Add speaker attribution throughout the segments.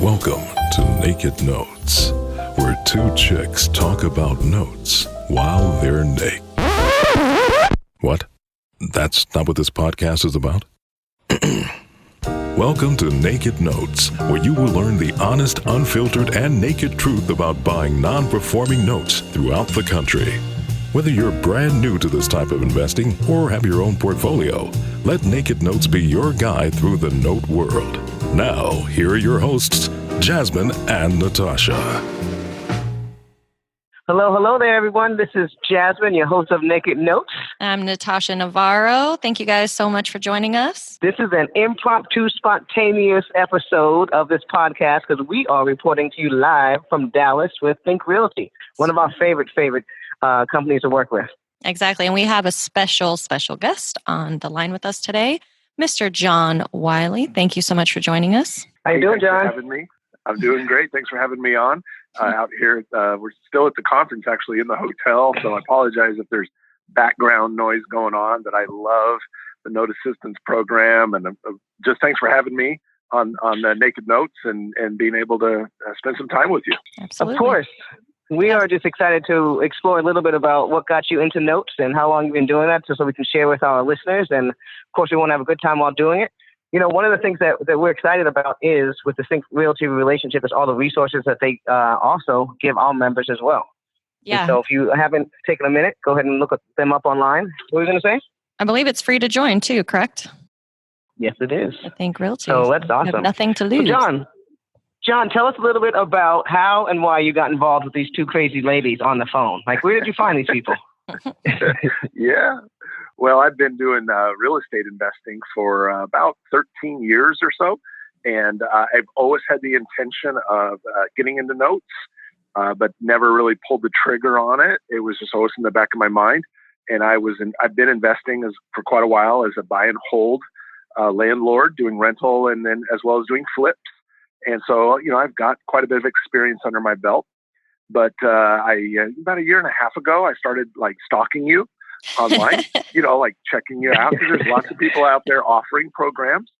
Speaker 1: Welcome to Naked Notes, where two chicks talk about notes while they're naked. What? That's not what this podcast is about? Welcome to Naked Notes, where you will learn the honest, unfiltered, and naked truth about buying non-performing notes throughout the country. Whether you're brand new to this type of investing or have your own portfolio, let Naked Notes be your guide through the note world. Now, here are your hosts, Jasmine and Natosha.
Speaker 2: Hello there, everyone. This is Jasmine, your host of Naked Notes.
Speaker 3: I'm Natosha Navarro. Thank you guys so much for joining us.
Speaker 2: This is an impromptu, spontaneous episode of this podcast because we are reporting to you live from Dallas with Think Realty, one of our favorite companies to work with.
Speaker 3: Exactly. And we have a special guest on the line with us today, Mr. John Wiley. Thank you so much for joining us.
Speaker 2: How you doing, John?
Speaker 4: Thanks for having me. I'm doing great. Thanks for having me on out here. We're still at the conference, actually, in the hotel. So I apologize if there's background noise going on, but I love the Note Assistance Program. And just thanks for having me on the Naked Notes and being able to spend some time with you.
Speaker 3: Absolutely.
Speaker 2: Of course. We are just excited to explore a little bit about what got you into notes and how long you've been doing that so we can share with our listeners. And of course, we want to have a good time while doing it. You know, one of the things that we're excited about is with the Think Realty relationship is all the resources that they also give our members as well.
Speaker 3: Yeah.
Speaker 2: And so if you haven't taken a minute, go ahead and look them up online. What were you going to say?
Speaker 3: I believe it's free to join too, correct?
Speaker 2: Yes, it is.
Speaker 3: I Think Realty.
Speaker 2: So that's
Speaker 3: You
Speaker 2: awesome.
Speaker 3: have nothing to lose.
Speaker 2: So John, tell us a little bit about how and why you got involved with these two crazy ladies on the phone. Like, where did you find these people?
Speaker 4: Yeah. Well, I've been doing real estate investing for about 13 years or so. And I've always had the intention of getting into notes, but never really pulled the trigger on it. It was just always in the back of my mind. And I've been investing for quite a while as a buy and hold landlord, doing rental and then as well as doing flips. And so, I've got quite a bit of experience under my belt. But about a year and a half ago, I started stalking you online, checking you out. Because there's lots of people out there offering programs.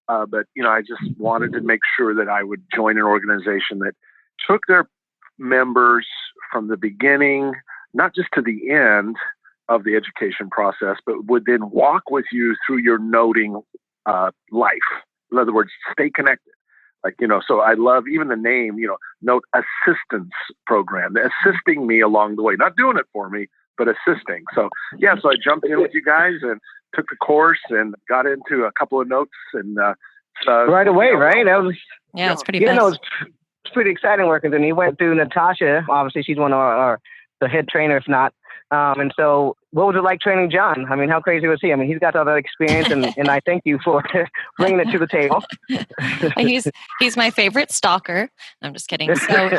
Speaker 4: But I just wanted to make sure that I would join an organization that took their members from the beginning, not just to the end of the education process, but would then walk with you through your noting life. In other words, stay connected. So I love even the name, Note Assistance Program, assisting me along the way, not doing it for me, but assisting. So I jumped in with you guys and took the course and got into a couple of notes and
Speaker 2: right away, right?
Speaker 3: It's pretty fast.
Speaker 2: It's pretty exciting working. And he went through Natosha. Obviously, she's one of the head trainer, if not. And so what was it like training John? I mean, how crazy was he? I mean, he's got all that experience, and I thank you for bringing it to the table.
Speaker 3: He's my favorite stalker. I'm just kidding. So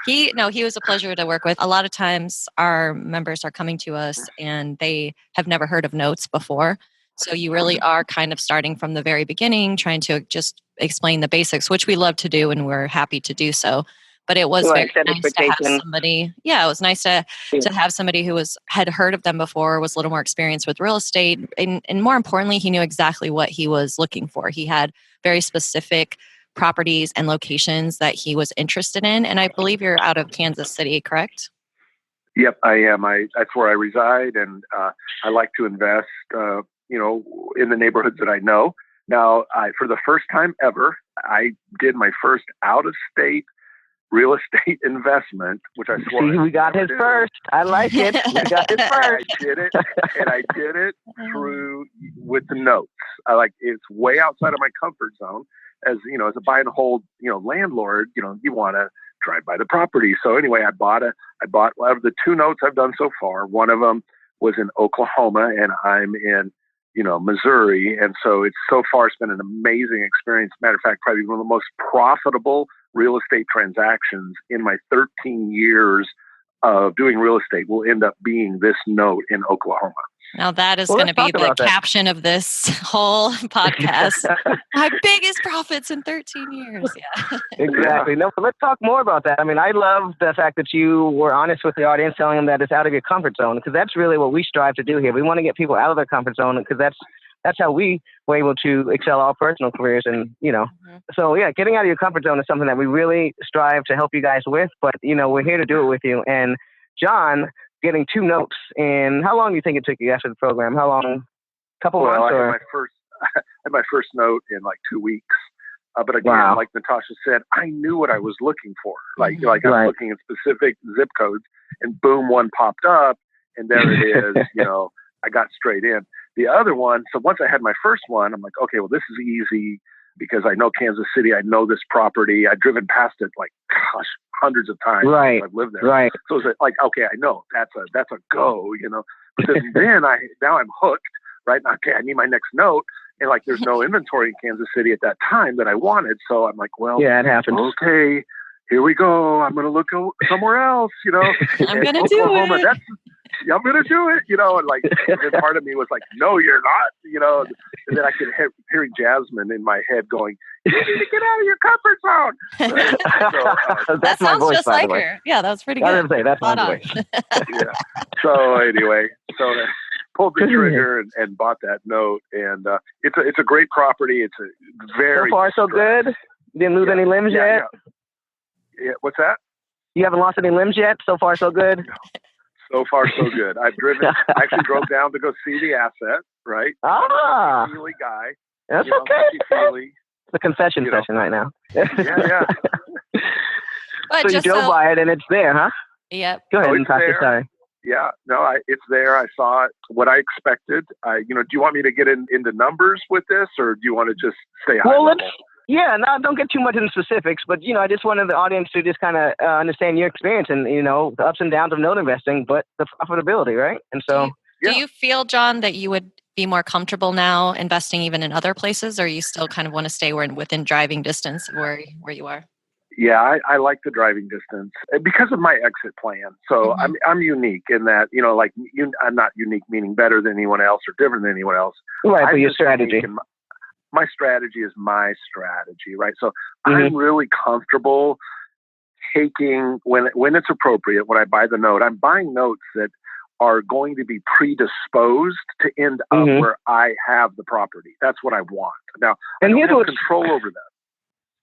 Speaker 3: he was a pleasure to work with. A lot of times our members are coming to us and they have never heard of notes before. So you really are kind of starting from the very beginning, trying to just explain the basics, which we love to do and we're happy to do so. But it was very nice to have somebody. Yeah, it was nice to have somebody who had heard of them before, was a little more experienced with real estate, and more importantly, he knew exactly what he was looking for. He had very specific properties and locations that he was interested in. And I believe you're out of Kansas City, correct?
Speaker 4: Yep, I am. That's where I reside, and I like to invest, in the neighborhoods that I know. Now, for the first time ever, I did my first out-of-state real estate investment, which I swore.
Speaker 2: See, we got his first. I like it. We got his first.
Speaker 4: I did it through with the notes. It's way outside of my comfort zone. As a buy and hold, landlord, you want to drive by the property. So anyway, I bought out of the two notes I've done so far. One of them was in Oklahoma, and I'm in Missouri. And so it's been an amazing experience. Matter of fact, probably one of the most profitable real estate transactions in my 13 years of doing real estate will end up being this note in Oklahoma.
Speaker 3: Now that is going to be the caption of this whole podcast. My biggest profits in 13 years. Yeah.
Speaker 2: Exactly. No, but let's talk more about that. I mean, I love the fact that you were honest with the audience, telling them that it's out of your comfort zone, because that's really what we strive to do here. We want to get people out of their comfort zone, because that's how we were able to excel our personal careers and, So yeah, getting out of your comfort zone is something that we really strive to help you guys with. But we're here to do it with you. And John, getting 2 notes in how long do you think it took you after the program? How long? Couple months?
Speaker 4: I
Speaker 2: or?
Speaker 4: had I had my first note in like 2 weeks. But again,
Speaker 2: Wow.
Speaker 4: like Natosha said, I knew what I was looking for. Like I was looking at specific zip codes, and boom, one popped up, and there it is. I got straight in. The other one, so once I had my first one, I'm like, okay, well, this is easy because I know Kansas City. I know this property. I've driven past it like, gosh, hundreds of times.
Speaker 2: Right.
Speaker 4: I've lived there.
Speaker 2: Right.
Speaker 4: So it's like, okay, I know that's a go, But then now I'm hooked, right? Okay, I need my next note. And like, there's no inventory in Kansas City at that time that I wanted. So I'm like, well,
Speaker 2: yeah, it happens.
Speaker 4: Okay, here we go. I'm going to look somewhere else,
Speaker 3: I'm going to do it.
Speaker 4: I'm going to do it, and like, and part of me was like, no, you're not, and then I could hearing Jasmine in my head going, you need to get out of your comfort zone. Right? So,
Speaker 2: that's
Speaker 3: that
Speaker 2: my
Speaker 3: sounds
Speaker 2: voice,
Speaker 3: just
Speaker 2: by
Speaker 3: like
Speaker 2: the way.
Speaker 3: her. Yeah, that was pretty
Speaker 2: I
Speaker 3: good.
Speaker 2: was going to say, that's my voice.
Speaker 4: Yeah. So anyway, I pulled the trigger and bought that note, and it's a great property. It's a very
Speaker 2: so far so good. You didn't lose any limbs yet.
Speaker 4: Yeah. What's that?
Speaker 2: You haven't lost any limbs yet. So far so good.
Speaker 4: So far so good. I actually drove down to go see the asset. Right. Feely guy.
Speaker 2: That's okay.
Speaker 4: Feely.
Speaker 2: It's a confession session right now.
Speaker 4: Yeah.
Speaker 3: But
Speaker 2: so you drove by it and it's there, huh?
Speaker 3: Yep.
Speaker 2: Go ahead, Natasha. Sorry.
Speaker 4: Yeah, no, it's there. I saw it. What I expected. Do you want me to get into numbers with this, or do you want to just stay high level?
Speaker 2: Don't get too much into specifics, but I just wanted the audience to just kind of understand your experience and the ups and downs of note investing, but the profitability, right? And so,
Speaker 3: do you feel, John, that you would be more comfortable now investing even in other places, or you still kind of want to stay within driving distance where you are?
Speaker 4: Yeah, I like the driving distance because of my exit plan. So I'm unique in that, I'm not unique, meaning better than anyone else or different than anyone else.
Speaker 2: Right, but your strategy.
Speaker 4: My strategy is my strategy, right? So I'm really comfortable taking, when it's appropriate, when I buy the note, I'm buying notes that are going to be predisposed to end up where I have the property. That's what I want. Now, I don't have control over that.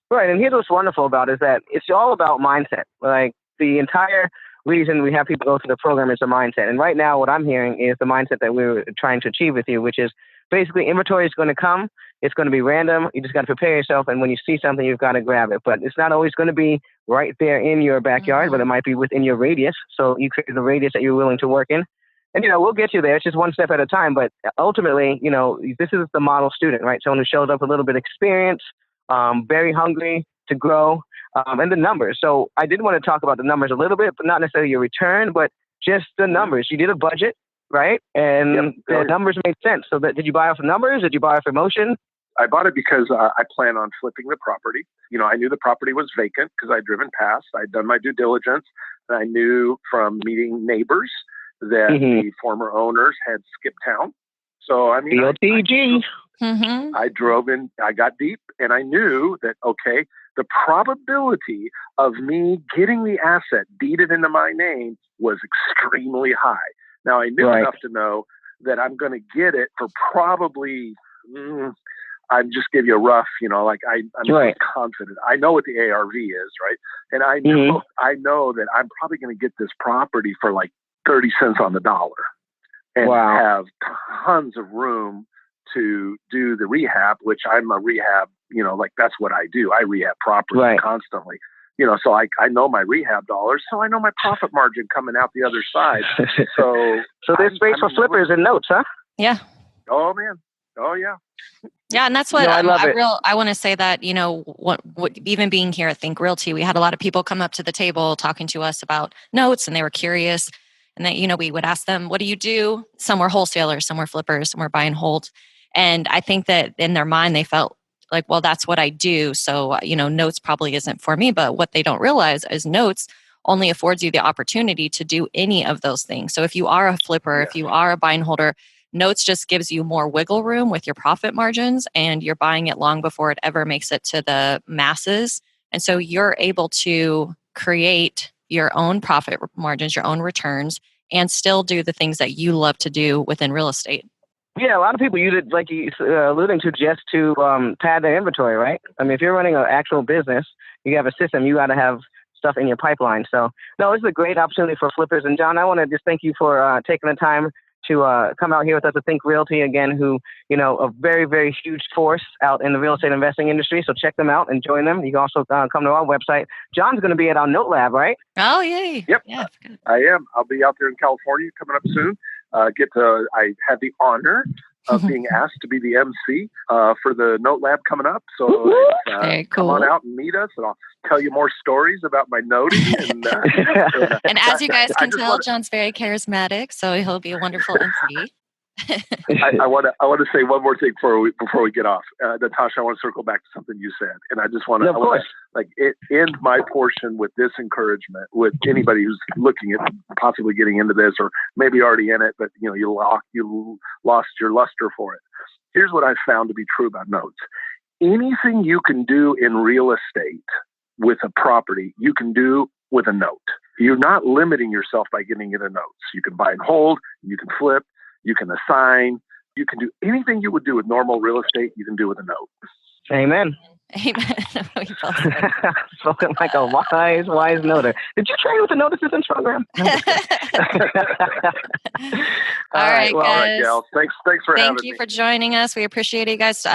Speaker 2: Right, and here's what's wonderful about it is that it's all about mindset. Like the entire reason we have people go through the program is the mindset. And right now, what I'm hearing is the mindset that we're trying to achieve with you, which is basically inventory is going to come. It's going to be random. You just got to prepare yourself. And when you see something, you've got to grab it. But it's not always going to be right there in your backyard, but it might be within your radius. So you create the radius that you're willing to work in. And, we'll get you there. It's just one step at a time. But ultimately, this is the model student, right? Someone who shows up with a little bit of experience, very hungry to grow, and the numbers. So I did want to talk about the numbers a little bit, but not necessarily your return, but just the numbers. You did a budget, right? And the numbers made sense. So did you buy off the numbers? Did you buy off emotion?
Speaker 4: I bought it because I plan on flipping the property. I knew the property was vacant because I'd driven past. I'd done my due diligence. And I knew from meeting neighbors that the former owners had skipped town. So,
Speaker 2: BLTG.
Speaker 4: I drove in, I got deep, and I knew that, okay, the probability of me getting the asset deeded into my name was extremely high. Now, I knew enough to know that I'm going to get it for probably, I'm just give you a rough, I'm confident. I know what the ARV is, right? And I know that I'm probably going to get this property for like 30 cents on the dollar and have tons of room to do the rehab, which I'm a rehab, that's what I do. I rehab property constantly, so I know my rehab dollars, so I know my profit margin coming out the other side. So
Speaker 2: there's space for flippers and notes, huh?
Speaker 3: Yeah.
Speaker 4: Oh man. Oh yeah.
Speaker 3: Yeah. And that's what
Speaker 2: I
Speaker 3: want to say that, what even being here at Think Realty, we had a lot of people come up to the table talking to us about notes, and they were curious. And that, we would ask them, what do you do? Some were wholesalers, some were flippers, some were buy and hold. And I think that in their mind, they felt like, well, that's what I do. So, notes probably isn't for me. But what they don't realize is notes only affords you the opportunity to do any of those things. So if you are a flipper, if you are a buy and holder, notes just gives you more wiggle room with your profit margins, and you're buying it long before it ever makes it to the masses. And so you're able to create your own profit margins, your own returns, and still do the things that you love to do within real estate.
Speaker 2: Yeah, a lot of people use it, like you alluding to, just to pad their inventory, right? I mean, if you're running an actual business, you have a system, you got to have stuff in your pipeline. So, no, this is a great opportunity for flippers. And John, I want to just thank you for taking the time to come out here with us at Think Realty again, who, a very, very huge force out in the real estate investing industry. So check them out and join them. You can also come to our website. John's going to be at our Note Lab, right?
Speaker 3: Oh, yay.
Speaker 4: Yep,
Speaker 3: yeah.
Speaker 4: I am. I'll be out there in California coming up soon. I had the honor of being asked to be the MC for the Note Lab coming up. So
Speaker 3: very cool.
Speaker 4: Come on out and meet us, and I'll tell you more stories about my noting.
Speaker 3: And as you guys can tell, John's very charismatic, so he'll be a wonderful MC.
Speaker 4: I want to say one more thing before we get off. Natosha, I want to circle back to something you said, and I just want to end my portion with this encouragement with anybody who's looking at possibly getting into this, or maybe already in it, but you lost your luster for it. Here's what I've found to be true about notes. Anything you can do in real estate with a property, you can do with a note. You're not limiting yourself by getting into notes. You can buy and hold, you can flip, you can assign, you can do anything you would do with normal real estate, you can do with a note.
Speaker 2: Amen.
Speaker 3: Amen.
Speaker 2: Spoken like a wise noter. Did you train with the note assistance program?
Speaker 3: All right, guys.
Speaker 4: All right, Gal. Thanks for having me.
Speaker 3: Thank you for joining us. We appreciate it, guys.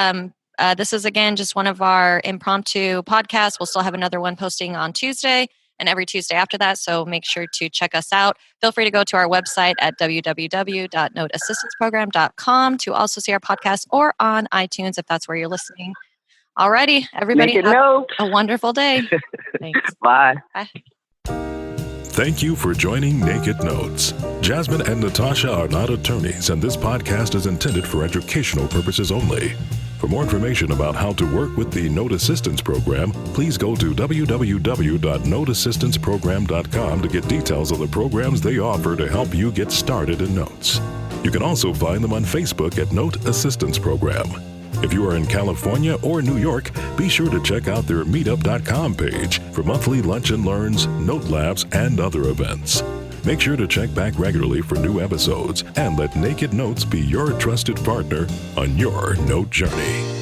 Speaker 3: This is, again, just one of our impromptu podcasts. We'll still have another one posting on Tuesday and every Tuesday after that. So make sure to check us out. Feel free to go to our website at www.noteassistanceprogram.com to also see our podcast, or on iTunes if that's where you're listening. Alrighty, everybody, have a wonderful day. Thanks.
Speaker 2: Bye.
Speaker 3: Bye.
Speaker 1: Thank you for joining Naked Notes. Jasmine and Natosha are not attorneys, and this podcast is intended for educational purposes only. For more information about how to work with the Note Assistance Program, please go to www.noteassistanceprogram.com to get details of the programs they offer to help you get started in notes. You can also find them on Facebook at Note Assistance Program. If you are in California or New York, be sure to check out their meetup.com page for monthly lunch and learns, note labs, and other events. Make sure to check back regularly for new episodes and let Naked Notes be your trusted partner on your note journey.